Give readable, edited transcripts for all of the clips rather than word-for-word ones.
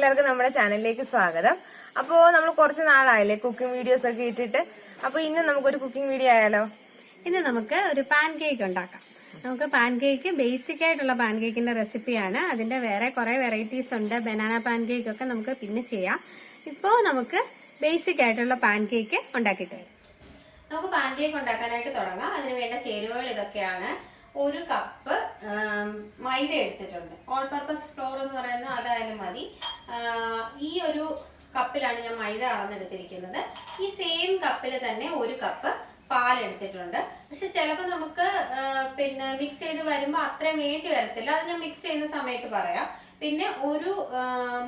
എല്ലാവർക്കും നമ്മുടെ ചാനലിലേക്ക് സ്വാഗതം. അപ്പോൾ നമ്മൾ കുറച്ച് നാളായില്ലേ കുക്കിംഗ് വീഡിയോസ് ഒക്കെ ഇട്ടിട്ട്. അപ്പോൾ ഇന്ന് നമുക്കൊരു കുക്കിംഗ് വീഡിയോ ആയാലോ? ഇന്ന് നമുക്ക് ഒരു പാൻ കേക്ക് ഉണ്ടാക്കാം. നമുക്ക് പാൻ കേക്ക് ബേസിക് ആയിട്ടുള്ള പാൻ കേക്കിന്റെ റെസിപ്പിയാണ്. അതിന്റെ വേറെ കുറെ വെറൈറ്റീസ് ഉണ്ട്. ബനാന പാൻ കേക്ക് ഒക്കെ നമുക്ക് പിന്നെ ചെയ്യാം. ഇപ്പോൾ നമുക്ക് ബേസിക് ആയിട്ടുള്ള പാൻ കേക്ക് ഉണ്ടാക്കിയിട്ട് വരാം. നമുക്ക് പാൻ കേക്ക് ഉണ്ടാക്കാനായിട്ട് തുടങ്ങാം. അതിന് വേണ്ട ചേരുവകൾ ഇതൊക്കെയാണ്. ഒരു കപ്പ് മൈദ എടുത്തിട്ടുണ്ട്. ഓൾ പർപ്പസ് ഫ്ലോർ എന്ന് പറയുന്നത് അതായാലും മതി. ഈ ഒരു കപ്പിലാണ് ഞാൻ മൈദ അളന്നെടുത്തിരിക്കുന്നത്. ഈ സെയിം കപ്പിൽ തന്നെ ഒരു കപ്പ് പാൽ എടുത്തിട്ടുണ്ട്. പക്ഷെ ചിലപ്പോൾ നമുക്ക് പിന്നെ മിക്സ് ചെയ്ത് വരുമ്പോൾ അത്രയും വേണ്ടി വരത്തില്ല. അത് ഞാൻ മിക്സ് ചെയ്യുന്ന സമയത്ത് പറയാം. പിന്നെ ഒരു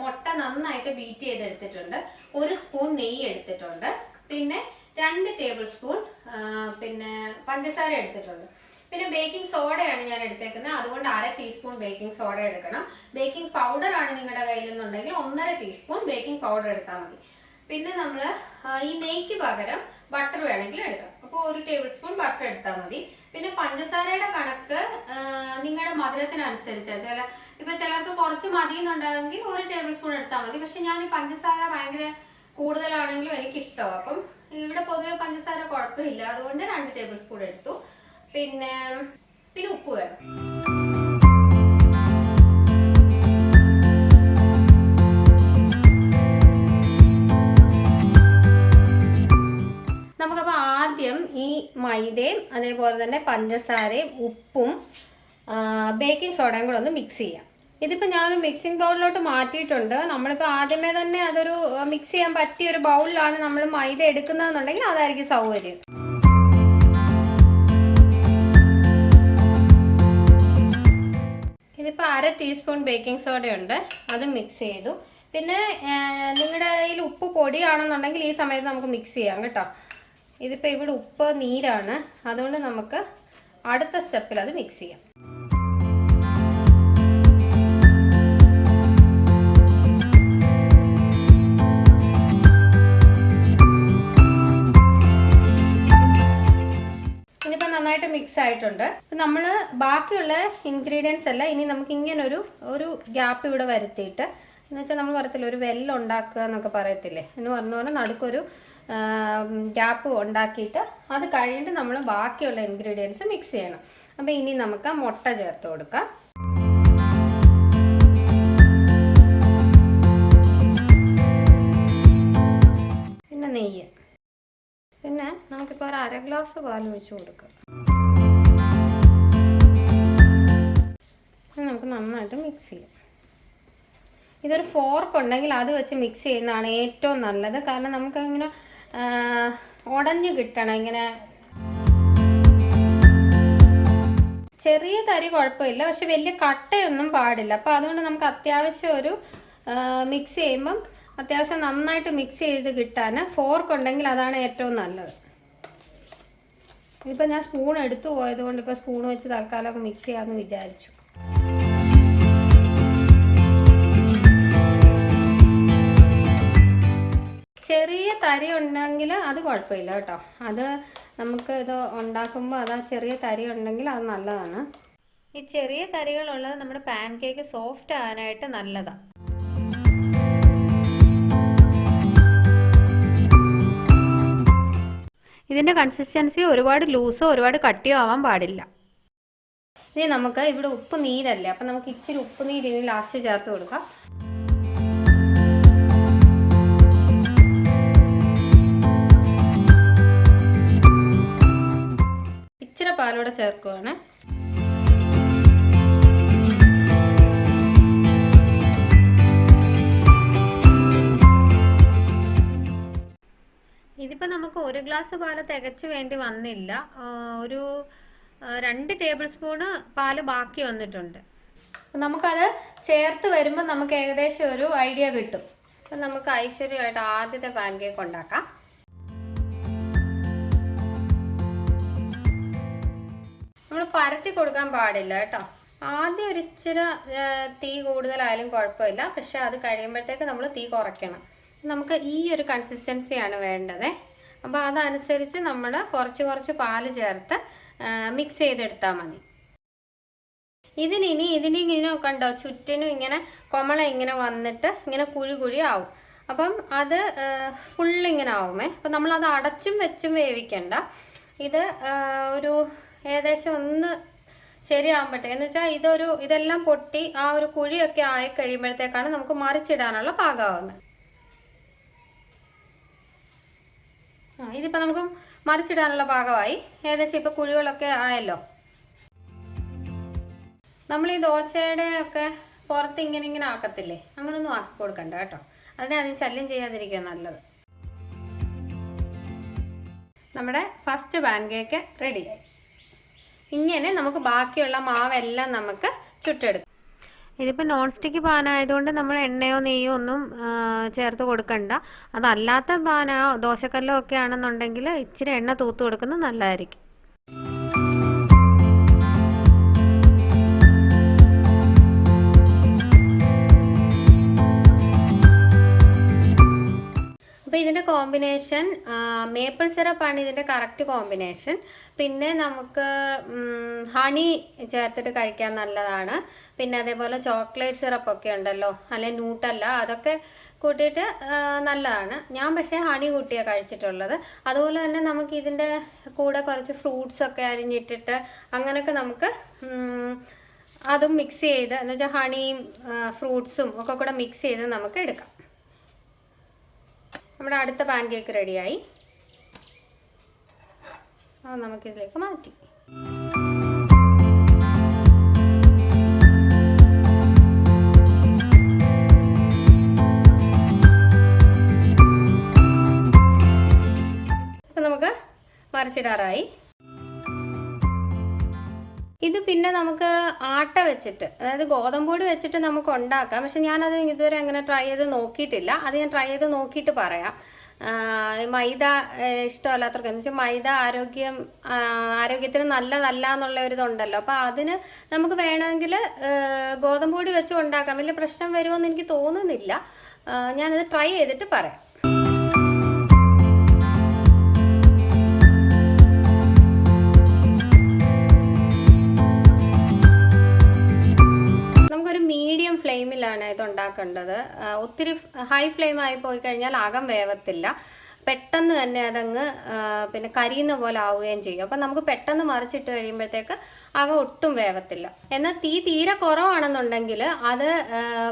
മുട്ട നന്നായിട്ട് ബീറ്റ് ചെയ്തെടുത്തിട്ടുണ്ട്. ഒരു സ്പൂൺ നെയ്യ് എടുത്തിട്ടുണ്ട്. പിന്നെ 2 ടേബിൾ സ്പൂൺ പിന്നെ പഞ്ചസാര എടുത്തിട്ടുണ്ട്. പിന്നെ ബേക്കിംഗ് സോഡയാണ് ഞാൻ എടുത്തേക്കുന്നത്. അതുകൊണ്ട് 1/2 ടീസ്പൂൺ ബേക്കിംഗ് സോഡ എടുക്കണം. ബേക്കിംഗ് പൗഡർ ആണ് നിങ്ങളുടെ കയ്യിലെന്നുണ്ടെങ്കിൽ 1/2 ടീസ്പൂൺ ബേക്കിംഗ് പൗഡർ എടുത്താൽ മതി. പിന്നെ നമ്മൾ ഈ നെയ്ക്ക് പകരം ബട്ടർ വേണമെങ്കിൽ എടുക്കാം. അപ്പോൾ 1 ടേബിൾ സ്പൂൺ ബട്ടർ എടുത്താൽ മതി. പിന്നെ പഞ്ചസാരയുടെ കണക്ക് നിങ്ങളുടെ മധുരത്തിനനുസരിച്ച് ഇപ്പൊ ചിലർക്ക് കുറച്ച് മതി എന്നുണ്ടാകുമെങ്കിൽ 1 ടേബിൾ സ്പൂൺ എടുത്താൽ മതി. പക്ഷെ ഞാൻ ഈ പഞ്ചസാര ഭയങ്കര കൂടുതലാണെങ്കിലും എനിക്ക് ഇഷ്ടമാണ്. അപ്പം ഇവിടെ പൊതുവെ പഞ്ചസാര കുഴപ്പമില്ല. അതുകൊണ്ട് 2 ടേബിൾ സ്പൂൺ എടുത്തു. പിന്നെ ഉപ്പ് വേണം. നമുക്കപ്പോൾ ആദ്യം ഈ മൈദയും അതേപോലെ തന്നെ പഞ്ചസാരയും ഉപ്പും ബേക്കിംഗ് സോഡയും കൂടെ ഒന്ന് മിക്സ് ചെയ്യാം. ഇതിപ്പോൾ ഞാനൊരു മിക്സിംഗ് ബൗളിലോട്ട് മാറ്റിയിട്ടുണ്ട്. നമ്മളിപ്പോൾ ആദ്യമേ തന്നെ അതൊരു മിക്സ് ചെയ്യാൻ പറ്റിയ ഒരു ബൗളിലാണ് നമ്മൾ മൈദ എടുക്കുന്നതെന്നുണ്ടെങ്കിൽ അതായിരിക്കും സൗകര്യം. ഇതിപ്പോൾ 1/2 ടീസ്പൂൺ ബേക്കിംഗ് സോഡയുണ്ട്. അത് മിക്സ് ചെയ്തു. പിന്നെ നിങ്ങളുടെ കയ്യിൽ ഉപ്പ് പൊടിയാണെന്നുണ്ടെങ്കിൽ ഈ സമയത്ത് നമുക്ക് മിക്സ് ചെയ്യാം കേട്ടോ. ഇതിപ്പോൾ ഇവിടെ ഉപ്പ് നീരാണ്. അതുകൊണ്ട് നമുക്ക് അടുത്ത സ്റ്റെപ്പിൽ അത് മിക്സ് ചെയ്യാം. നന്നായിട്ട് മിക്സ് ആയിട്ടുണ്ട്. നമ്മൾ ബാക്കിയുള്ള ഇൻഗ്രീഡിയൻസ് എല്ലാം ഇനി നമുക്ക് ഇങ്ങനെ ഒരു ഗ്യാപ്പ് ഇവിടെ വരുത്തിയിട്ട്, എന്ന് വെച്ചാൽ നമ്മൾ പറയത്തില്ല ഒരു വെല്ലം ഉണ്ടാക്കുക എന്നൊക്കെ പറയത്തില്ലേ, എന്ന് പറഞ്ഞ പോലെ നടുക്കൊരു ഗ്യാപ്പ് ഉണ്ടാക്കിയിട്ട് അത് കഴിഞ്ഞിട്ട് നമ്മൾ ബാക്കിയുള്ള ഇൻഗ്രീഡിയൻസ് മിക്സ് ചെയ്യണം. അപ്പോൾ ഇനി നമുക്ക് മുട്ട ചേർത്ത് കൊടുക്കാം. പിന്നെ നെയ്യ്. പിന്നെ നമുക്കിപ്പോൾ ഒരു 1/2 ഗ്ലാസ് പാൽ ഒഴിച്ച് കൊടുക്കാം. നമുക്ക് നന്നായിട്ട് മിക്സ് ചെയ്യാം. ഇതൊരു ഫോർക്ക് ഉണ്ടെങ്കിൽ അത് വെച്ച് മിക്സ് ചെയ്യുന്നതാണ് ഏറ്റവും നല്ലത്. കാരണം നമുക്കങ്ങനെ ഉടഞ്ഞു കിട്ടണം. ഇങ്ങനെ ചെറിയ തരി കുഴപ്പമില്ല, പക്ഷെ വലിയ കട്ടയൊന്നും പാടില്ല. അപ്പോൾ അതുകൊണ്ട് നമുക്ക് അത്യാവശ്യം ഒരു മിക്സ് ചെയ്യുമ്പം അത്യാവശ്യം നന്നായിട്ട് മിക്സ് ചെയ്ത് കിട്ടാൻ ഫോർക്ക് ഉണ്ടെങ്കിൽ അതാണ് ഏറ്റവും നല്ലത്. ഇതിപ്പോൾ ഞാൻ സ്പൂൺ എടുത്തു പോയത് കൊണ്ട് ഇപ്പോൾ സ്പൂൺ വെച്ച് തൽക്കാലമൊക്കെ മിക്സ് ചെയ്യാമെന്ന് വിചാരിച്ചു. ചെറിയ തരി ഉണ്ടെങ്കിൽ അത് കുഴപ്പമില്ല കേട്ടോ. അത് നമുക്ക് ഇത് ഉണ്ടാക്കുമ്പോൾ അത് ചെറിയ തരി ഉണ്ടെങ്കിൽ അത് നല്ലതാണ്. ഈ ചെറിയ തരികളുള്ളത് നമ്മുടെ പാൻ കേക്ക് സോഫ്റ്റ് ആകാനായിട്ട് നല്ലതാണ്. ഇതിൻ്റെ കൺസിസ്റ്റൻസി ഒരുപാട് ലൂസോ ഒരുപാട് കട്ടിയോ ആവാൻ പാടില്ല. ഇനി നമുക്ക് ഇവിടെ ഉപ്പ് നീരല്ലേ, അപ്പം നമുക്ക് ഇച്ചിരി ഉപ്പ് നീര് ഇനി ലാസ്റ്റ് ചേർത്ത് കൊടുക്കാം. ഇച്ചിരി പാലൂടെ ചേർക്കുവാണ്. ഇതിപ്പോൾ നമുക്ക് 1 ഗ്ലാസ് പാല് തികച്ചു വേണ്ടി വന്നില്ല. ഒരു 2 ടേബിൾ സ്പൂണ് പാല് ബാക്കി വന്നിട്ടുണ്ട്. നമുക്കത് ചേർത്ത് വരുമ്പോൾ നമുക്ക് ഏകദേശം ഒരു ഐഡിയ കിട്ടും. അപ്പം നമുക്ക് ഐശ്വര്യമായിട്ട് ആദ്യത്തെ പാൻ കേക്ക് ഉണ്ടാക്കാം. നമ്മൾ പരത്തി കൊടുക്കാൻ പാടില്ല കേട്ടോ. ആദ്യം ഒരു ഇച്ചിരി തീ കൂടുതലായാലും കുഴപ്പമില്ല. പക്ഷെ അത് കഴിയുമ്പോഴത്തേക്ക് നമ്മൾ തീ കുറയ്ക്കണം. നമുക്ക് ഈ ഒരു കൺസിസ്റ്റൻസിയാണ് വേണ്ടത്. അപ്പോൾ അതനുസരിച്ച് നമ്മൾ കുറച്ച് പാല് ചേർത്ത് മിക്സ് ചെയ്തെടുത്താൽ മതി. ഇതിനിങ്ങനെ കണ്ടോ ചുറ്റിനും ഇങ്ങനെ കൊമള ഇങ്ങനെ വന്നിട്ട് ഇങ്ങനെ കുഴി ആവും. അപ്പം അത് ഫുള്ളിങ്ങനെ ആവുമേ. അപ്പം നമ്മളത് അടച്ചും വെച്ചും വേവിക്കണ്ട. ഇത് ഒരു ഏകദേശം ഒന്ന് ശരിയാകുമ്പോഴത്തേ എന്ന് വെച്ചാൽ ഇതെല്ലാം പൊട്ടി ആ ഒരു കുഴിയൊക്കെ ആയി കഴിയുമ്പോഴത്തേക്കാണ് നമുക്ക് മറിച്ചിടാനുള്ള പാകമാവുന്നത്. ഇതിപ്പോൾ നമുക്ക് മറിച്ചിടാനുള്ള പാകമായി. ഏകദേശം ഇപ്പോൾ കുഴികളൊക്കെ ആയല്ലോ. നമ്മൾ ഈ ദോശയുടെ ഒക്കെ പുറത്ത് ഇങ്ങനെ ആക്കത്തില്ലേ, അങ്ങനൊന്നും ആക്കി കൊടുക്കണ്ട കേട്ടോ. അതിന് ശല്യം ചെയ്യാതിരിക്കുക നല്ലത്. നമ്മുടെ ഫസ്റ്റ് പാൻ കേക്ക് റെഡിയായി. ഇങ്ങനെ നമുക്ക് ബാക്കിയുള്ള മാവെല്ലാം നമുക്ക് ചുട്ടെടുക്കാം. ഇതിപ്പോൾ നോൺ സ്റ്റിക്ക് പാനായതുകൊണ്ട് നമ്മൾ എണ്ണയോ നെയ്യോ ഒന്നും ചേർത്ത് കൊടുക്കണ്ട. അതല്ലാത്ത പാനോ ദോശക്കല്ലോ ഒക്കെ ആണെന്നുണ്ടെങ്കിൽ ഇച്ചിരി എണ്ണ തൂത്ത് കൊടുക്കുന്നത് നല്ലതായിരിക്കും. അപ്പോൾ ഇതിൻ്റെ കോമ്പിനേഷൻ മേപ്പിൾ സിറപ്പാണ് ഇതിൻ്റെ കറക്റ്റ് കോമ്പിനേഷൻ. പിന്നെ നമുക്ക് ഹണി ചേർത്തിട്ട് കഴിക്കാൻ നല്ലതാണ്. പിന്നെ അതേപോലെ ചോക്ലേറ്റ് സിറപ്പൊക്കെ ഉണ്ടല്ലോ, അല്ലെങ്കിൽ ന്യൂട്ടല്ല, അതൊക്കെ കൂട്ടിയിട്ട് നല്ലതാണ്. ഞാൻ പക്ഷേ ഹണി കൂട്ടിയാണ് കഴിച്ചിട്ടുള്ളത്. അതുപോലെ തന്നെ നമുക്ക് ഇതിൻ്റെ കൂടെ കുറച്ച് ഫ്രൂട്ട്സൊക്കെ അരിഞ്ഞിട്ടിട്ട് അങ്ങനെയൊക്കെ നമുക്ക് അതും മിക്സ് ചെയ്ത് എന്ന് വെച്ചാൽ ഹണിയും ഫ്രൂട്ട്സും ഒക്കെ കൂടെ മിക്സ് ചെയ്ത് നമുക്ക് എടുക്കാം. നമ്മുടെ അടുത്ത പാൻ കേക്ക് റെഡിയായി. അത് നമുക്കിതിലേക്ക് മാറ്റി. അപ്പം നമുക്ക് മറിച്ചിടാറായി. ഇത് പിന്നെ നമുക്ക് ആട്ട വെച്ചിട്ട്, അതായത് ഗോതമ്പൊടി വെച്ചിട്ട് നമുക്ക് ഉണ്ടാക്കാം. പക്ഷെ ഞാനത് ഇതുവരെ അങ്ങനെ ട്രൈ ചെയ്ത് നോക്കിയിട്ടില്ല. അത് ഞാൻ ട്രൈ ചെയ്ത് നോക്കിയിട്ട് പറയാം. മൈദ ഇഷ്ടമല്ലാത്തവർക്ക് എന്ന് വെച്ചാൽ മൈദ ആരോഗ്യത്തിന് നല്ലതല്ല എന്നുള്ള ഒരു ഇതുണ്ടല്ലോ. അപ്പോൾ അതിന് നമുക്ക് വേണമെങ്കിൽ ഗോതമ്പൊടി വെച്ച് ഉണ്ടാക്കാം. വലിയ പ്രശ്നം വരുമോയെന്ന് എനിക്ക് തോന്നുന്നില്ല. ഞാനത് ട്രൈ ചെയ്തിട്ട് പറയാം. ഫ്ലെയിമിലാണ് ഇത് ഉണ്ടാക്കേണ്ടത്. ഒത്തിരി ഹൈ ഫ്ലെയിം ആയി പോയി കഴിഞ്ഞാൽ അകം വേവത്തില്ല. പെട്ടെന്ന് തന്നെ അതങ്ങ് പിന്നെ കരിയുന്ന പോലെ ആവുകയും ചെയ്യും. അപ്പം നമുക്ക് പെട്ടെന്ന് മറിച്ചിട്ട് കഴിയുമ്പോഴത്തേക്ക് അകം ഒട്ടും വേവത്തില്ല. എന്നാൽ തീരെ കുറവാണെന്നുണ്ടെങ്കിൽ അത്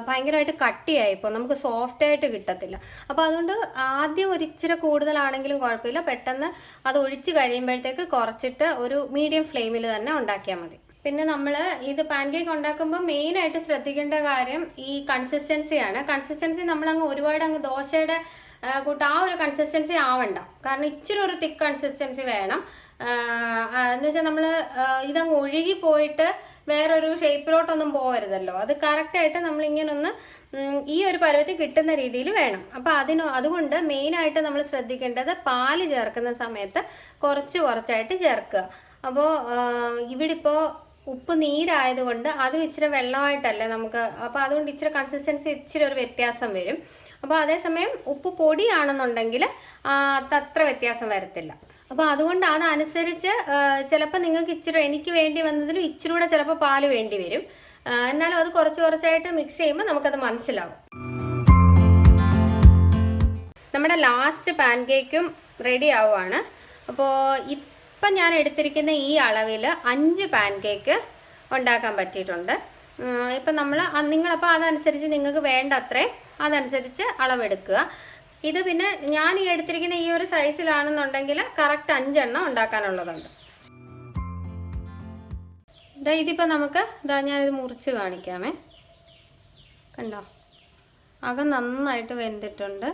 ഭയങ്കരമായിട്ട് കട്ടിയായി ഇപ്പോൾ നമുക്ക് സോഫ്റ്റ് ആയിട്ട് കിട്ടത്തില്ല. അപ്പോൾ അതുകൊണ്ട് ആദ്യം ഒരു ഇച്ചിരി കൂടുതലാണെങ്കിലും കുഴപ്പമില്ല. പെട്ടെന്ന് അത് ഒഴിച്ച് കഴിയുമ്പോഴത്തേക്ക് കുറച്ചിട്ട് ഒരു മീഡിയം ഫ്ലെയിമിൽ തന്നെ ഉണ്ടാക്കിയാൽ മതി. പിന്നെ നമ്മൾ ഇത് പാൻ കേക്ക് ഉണ്ടാക്കുമ്പോൾ മെയിനായിട്ട് ശ്രദ്ധിക്കേണ്ട കാര്യം ഈ കൺസിസ്റ്റൻസിയാണ്. കൺസിസ്റ്റൻസി നമ്മളങ്ങ് ഒരുപാട് അങ്ങ് ദോശയുടെ കൂട്ട് ആ ഒരു കൺസിസ്റ്റൻസി ആവണ്ട. കാരണം ഇച്ചിരി ഒരു തിക്ക് കൺസിസ്റ്റൻസി വേണം. എന്ന് വെച്ചാൽ നമ്മൾ ഇതങ്ങ് ഒഴുകി പോയിട്ട് വേറൊരു ഷേപ്പിലോട്ടൊന്നും പോകരുതല്ലോ. അത് കറക്റ്റായിട്ട് നമ്മളിങ്ങനൊന്ന് ഈ ഒരു പരുവത്തിൽ കിട്ടുന്ന രീതിയിൽ വേണം. അപ്പോൾ അതുകൊണ്ട് മെയിനായിട്ട് നമ്മൾ ശ്രദ്ധിക്കേണ്ടത് പാല് ചേർക്കുന്ന സമയത്ത് കുറച്ചായിട്ട് ചേർക്കുക. അപ്പോൾ ഇവിടെ ഇപ്പോൾ ഉപ്പ് നീരായതുകൊണ്ട് അതും ഇച്ചിരി വെള്ളമായിട്ടല്ലേ നമുക്ക്. അപ്പോൾ അതുകൊണ്ട് ഇച്ചിരി കൺസിസ്റ്റൻസി ഇച്ചിരി ഒരു വ്യത്യാസം വരും. അപ്പോൾ അതേസമയം ഉപ്പ് പൊടിയാണെന്നുണ്ടെങ്കിൽ അത്ര വ്യത്യാസം വരത്തില്ല. അപ്പോൾ അതുകൊണ്ട് അതനുസരിച്ച് ചിലപ്പോൾ നിങ്ങൾക്ക് എനിക്ക് വേണ്ടി വന്നതിലും ഇച്ചിരി കൂടെ ചിലപ്പോൾ പാല് വേണ്ടി വരും. എന്നാലും അത് കുറച്ചായിട്ട് മിക്സ് ചെയ്യുമ്പോൾ നമുക്കത് മനസ്സിലാവും. നമ്മുടെ ലാസ്റ്റ് പാൻ കേക്കും റെഡി ആവുകയാണ്. അപ്പോൾ ഇപ്പം ഞാൻ എടുത്തിരിക്കുന്ന ഈ അളവിൽ 5 പാൻ കേക്ക് ഉണ്ടാക്കാൻ പറ്റിയിട്ടുണ്ട്. ഇപ്പം നിങ്ങളപ്പോൾ അതനുസരിച്ച് നിങ്ങൾക്ക് വേണ്ട അത്രയും അതനുസരിച്ച് അളവെടുക്കുക. ഇത് പിന്നെ ഞാൻ ഈ എടുത്തിരിക്കുന്ന ഈ ഒരു സൈസിലാണെന്നുണ്ടെങ്കിൽ കറക്റ്റ് 5 എണ്ണം ഉണ്ടാക്കാനുള്ളതുണ്ട്. ഇതിപ്പോൾ ഞാനിത് മുറിച്ച് കാണിക്കാമേ. കണ്ടോ, അകം നന്നായിട്ട് വെന്തിട്ടുണ്ട്.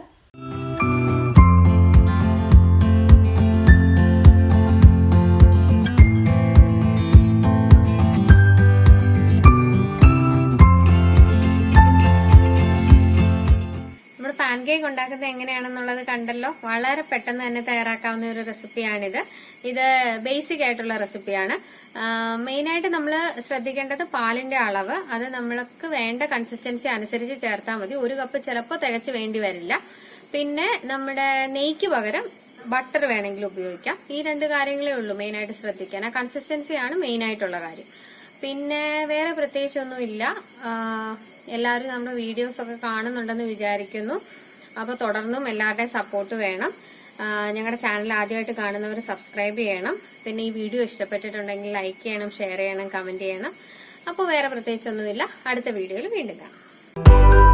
പാൻ കേക്ക് ഉണ്ടാക്കുന്നത് എങ്ങനെയാണെന്നുള്ളത് കണ്ടല്ലോ. വളരെ പെട്ടെന്ന് തന്നെ തയ്യാറാക്കാവുന്ന ഒരു റെസിപ്പിയാണിത്. ഇത് ബേസിക് ആയിട്ടുള്ള റെസിപ്പിയാണ്. മെയിനായിട്ട് നമ്മൾ ശ്രദ്ധിക്കേണ്ടത് പാലിന്റെ അളവ്. അത് നമ്മൾക്ക് വേണ്ട കൺസിസ്റ്റൻസി അനുസരിച്ച് ചേർത്താൽ മതി. 1 കപ്പ് ചിലപ്പോൾ തികച്ച് വേണ്ടി വരില്ല. പിന്നെ നമ്മുടെ നെയ്ക്ക് പകരം ബട്ടർ വേണമെങ്കിൽ ഉപയോഗിക്കാം. ഈ 2 കാര്യങ്ങളേ ഉള്ളൂ മെയിനായിട്ട് ശ്രദ്ധിക്കാൻ. ആ കൺസിസ്റ്റൻസിയാണ് മെയിനായിട്ടുള്ള കാര്യം. പിന്നെ വേറെ പ്രത്യേകിച്ചൊന്നുമില്ല. എല്ലാവരും നമ്മുടെ വീഡിയോസ് ഒക്കെ കാണുന്നുണ്ടെന്ന് വിചാരിക്കുന്നു. അപ്പൊ തുടർന്നും എല്ലാവരുടെയും സപ്പോർട്ട് വേണം. ഞങ്ങളുടെ ചാനൽ ആദ്യമായിട്ട് കാണുന്നവർ സബ്സ്ക്രൈബ് ചെയ്യണം. പിന്നെ ഈ വീഡിയോ ഇഷ്ടപ്പെട്ടിട്ടുണ്ടെങ്കിൽ ലൈക്ക് ചെയ്യണം, ഷെയർ ചെയ്യണം, കമന്റ് ചെയ്യണം. അപ്പോൾ വേറെ പ്രത്യേകിച്ചൊന്നുമില്ല. അടുത്ത വീഡിയോയിൽ വീണ്ടും കാണാം.